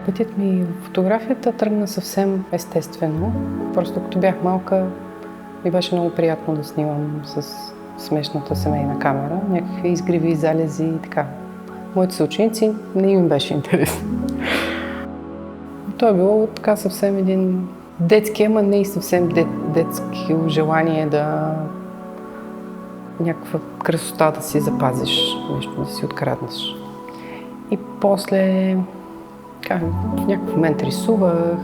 Пътят ми в фотографията тръгна съвсем естествено. Просто като бях малка ми беше много приятно да снимам с смешната семейна камера, някакви изгреви, залези и така. Моите съученици не им беше интересно. То е било така съвсем един детски, ама не и съвсем детски желание да някаква красота да си запазиш, нещо да си откраднеш. И после в някакъв момент рисувах,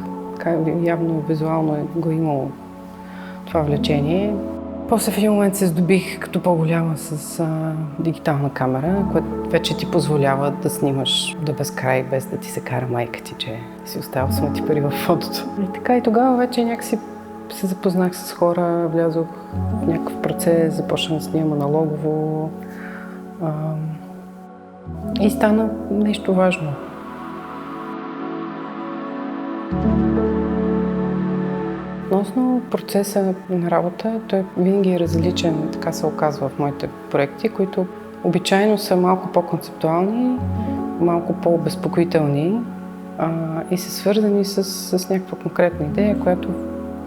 явно визуално го е имало това влечение. После в един момент се здобих като по-голяма с дигитална камера, която вече ти позволява да снимаш до безкрай, без да ти се кара майка ти, че си оставил смъти пари в фотото. И тогава вече някакси се запознах с хора, влязох в някакъв процес, започнах да снимам аналогово и стана нещо важно. Относно процеса на работа, той винаги е различен, така се оказва в моите проекти, които обичайно са малко по-концептуални, малко по-безпокоителни и са свързани с някаква конкретна идея, която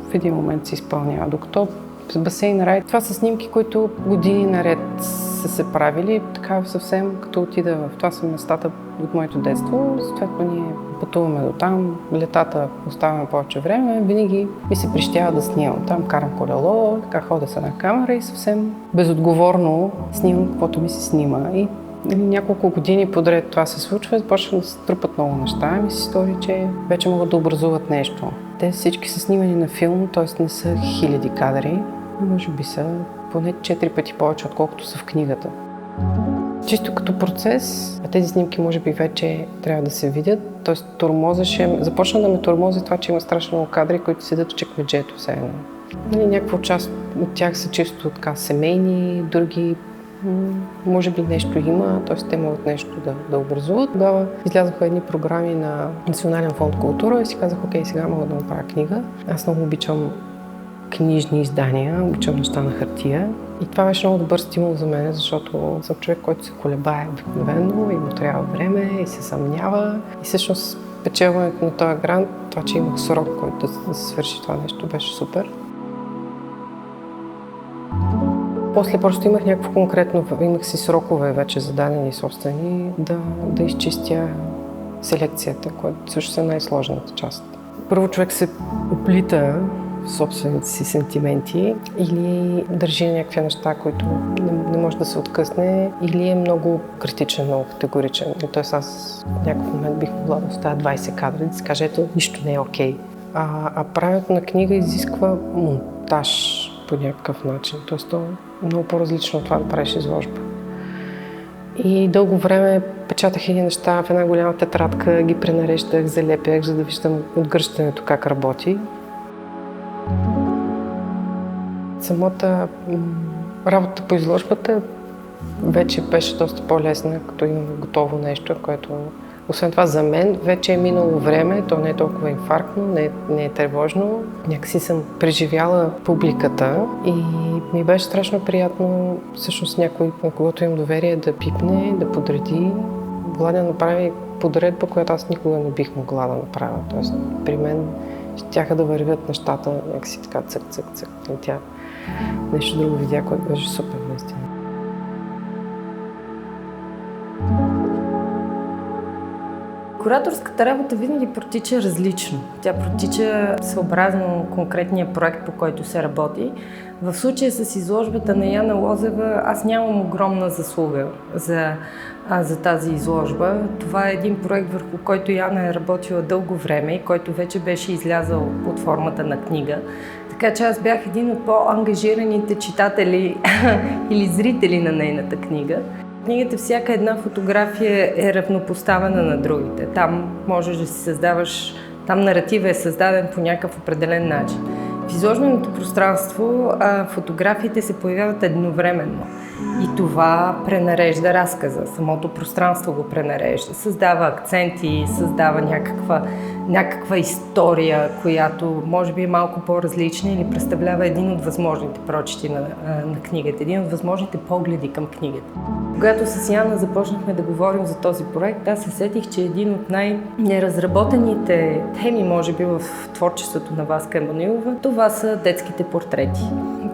в един момент се изпълнява. Докато с басейн рай, това са снимки, които години наред са се правили, така съвсем като отида в това са местата от моето детство. Съответно ние пътуваме до там, летата оставяме повече време, винаги ми се прищява да снимам. Там карам колело, така ходя с една камера и съвсем безотговорно снимам каквото ми се снима. И няколко години подред това се случва, започвам да се трупат много неща и ми се стори, че вече могат да образуват нещо. Те всички са снимани на филм, т.е. не са хиляди кадри, може би са поне 4 пъти повече, отколкото са в книгата. Чисто като процес, а тези снимки може би вече трябва да се видят, т.е. започна да ме тормози това, че има страшно много кадри, които седят в чекмеджето все едно. Някаква част от тях са чисто така семейни, други може би нещо има, т.е. те могат нещо да образуват. Тогава излязоха едни програми на Национален фонд култура и си казах, окей, сега мога да направя книга. Аз много обичам книжни издания, обичам неща на хартия. И това беше много добър стимул за мен, защото съм човек, който се колебае обикновено и му трябва време и се съмнява. И всъщност печелването на този грант, това, че имах срок, който да се свърши това нещо, беше супер. После просто имах някакво конкретно, имах си срокове вече зададени собствени да изчистя селекцията, което също е най-сложната част. Първо човек се оплита в собствените си сентименти или държи някакви неща, които не може да се откъсне, или е много критичен, много категоричен. Тоест аз в някакъв момент бих могла да оставя 20 кадри и да си кажа, ето, нищо не е окей. А правенето на книга изисква монтаж по някакъв начин. Тоест то е много по-различно от това да правиш изложба. И дълго време печатах едни неща в една голяма тетрадка, ги пренареждах, залепях, за да виждам отгръщането как работи. Самата работа по изложбата вече беше доста по-лесна, като имам готово нещо, което освен това за мен вече е минало време, то не е толкова инфарктно, не е тревожно. Някакси съм преживяла публиката и ми беше страшно приятно всъщност някой, на когото имам доверие, да пипне, да подреди. Владя направи подредба, която аз никога не бих могла да направя. Тоест при мен щяха да вървят нещата някакси така цък-цък-цък. И тя нещо друго видя, което беше супер наистина. Кураторската работа винаги протича различно. Тя протича съобразно конкретния проект, по който се работи. В случая с изложбата на Яна Лозева аз нямам огромна заслуга за тази изложба. Това е един проект, върху който Яна е работила дълго време и който вече беше излязъл под формата на книга. Така че аз бях един от по-ангажираните читатели или зрители на нейната книга. Книгата всяка една фотография е равнопоставена на другите. Там можеш да си създаваш, там наратива е създаден по някакъв определен начин. В изложеното пространство фотографиите се появяват едновременно. И това пренарежда разказа, самото пространство го пренарежда, създава акценти, създава някаква някаква история, която може би е малко по-различна или представлява един от възможните прочити на книгата, един от възможните погледи към книгата. Когато с Яна започнахме да говорим за този проект, аз се сетих, че един от най-неразработените теми, може би, в творчеството на Васка Емануилова, това са детските портрети.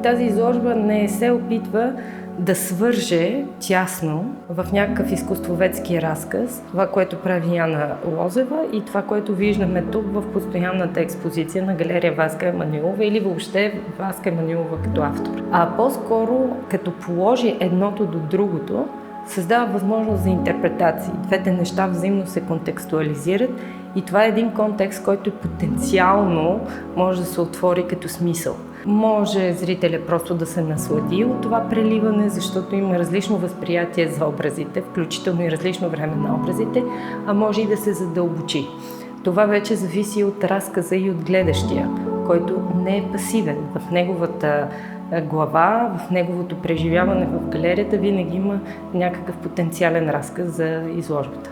Тази изложба не се опитва да свърже тясно в някакъв изкуствоведски разказ това, което прави Яна Лозева и това, което виждаме тук в постоянната експозиция на галерия Васка Емануилова или въобще Васка Емануилова като автор. А по-скоро, като положи едното до другото, създава възможност за интерпретации. Двете неща взаимно се контекстуализират и това е един контекст, който потенциално може да се отвори като смисъл. Може зрителя просто да се наслади от това преливане, защото има различно възприятие за образите, включително и различно време на образите, а може и да се задълбочи. Това вече зависи от разказа и от гледащия, който не е пасивен. В неговата глава, в неговото преживяване в галерията винаги има някакъв потенциален разказ за изложбата.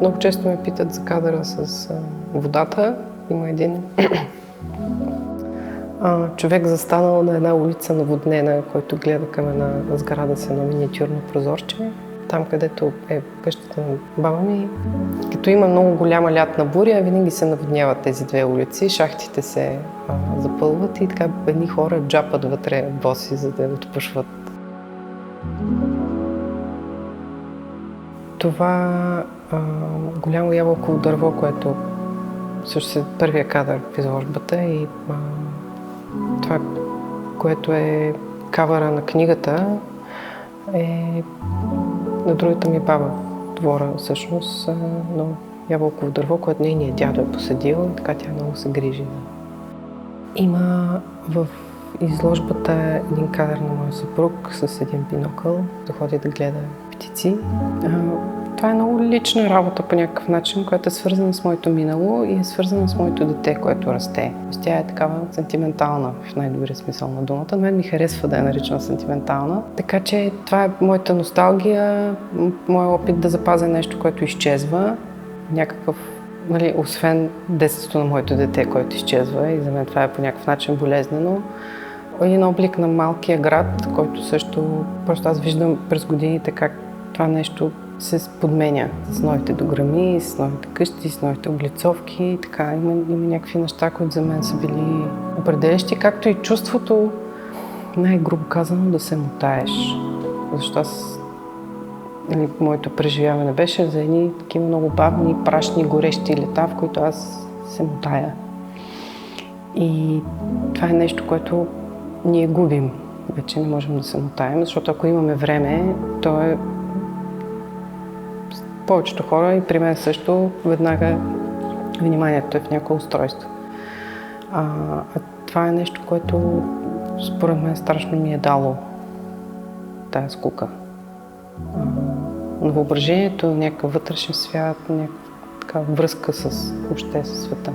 Много често ме питат за кадъра с водата. Има един човек застанал на една улица наводнена, който гледа към една сграда с едно миниатюрно прозорче. Там, където е къщата на баба ми, като има много голяма лятна буря, винаги се наводняват тези две улици, шахтите се запълват и така едни хора джапат вътре боси, за да отпушват. Това голямо ябълково дърво, което също е първия кадър в изложбата и това, което е кавъра на книгата, е на другата ми баба в двора всъщност, но ябълково дърво, което нейният дядо е посадил, така тя много се грижи. Има в изложбата един кадър на моя съпруг с един бинокъл, да ходи да гледа птици. Това е много лична работа по някакъв начин, която е свързана с моето минало и е свързана с моето дете, което расте. Тя е такава сентиментална, в най-добрия смисъл на думата. На мен ми харесва да я наричам сентиментална. Така че това е моята носталгия, моят опит да запазя нещо, което изчезва. Някакъв, освен детството на моето дете, което изчезва и за мен това е по някакъв начин болезнено. Един облик на малкия град, който също, просто аз виждам през годините как това нещо се подменя с новите дограми, с новите къщи, с новите облицовки и така. Има някакви неща, които за мен са били определящи, както и чувството, най-грубо казано, да се мотаеш. Защото моето преживяване беше за едни такива много бавни, прашни, горещи лета, в които аз се мотая. И това е нещо, което ние губим. Вече не можем да се мотаем, защото ако имаме време, то е повечето хора и при мен също веднага вниманието е в някакво устройство. Това е нещо, което според мен страшно ми е дало тая скука. На въображението, някакъв вътрешен свят, някаква връзка въобще със света.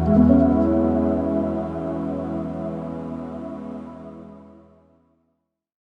Thank you.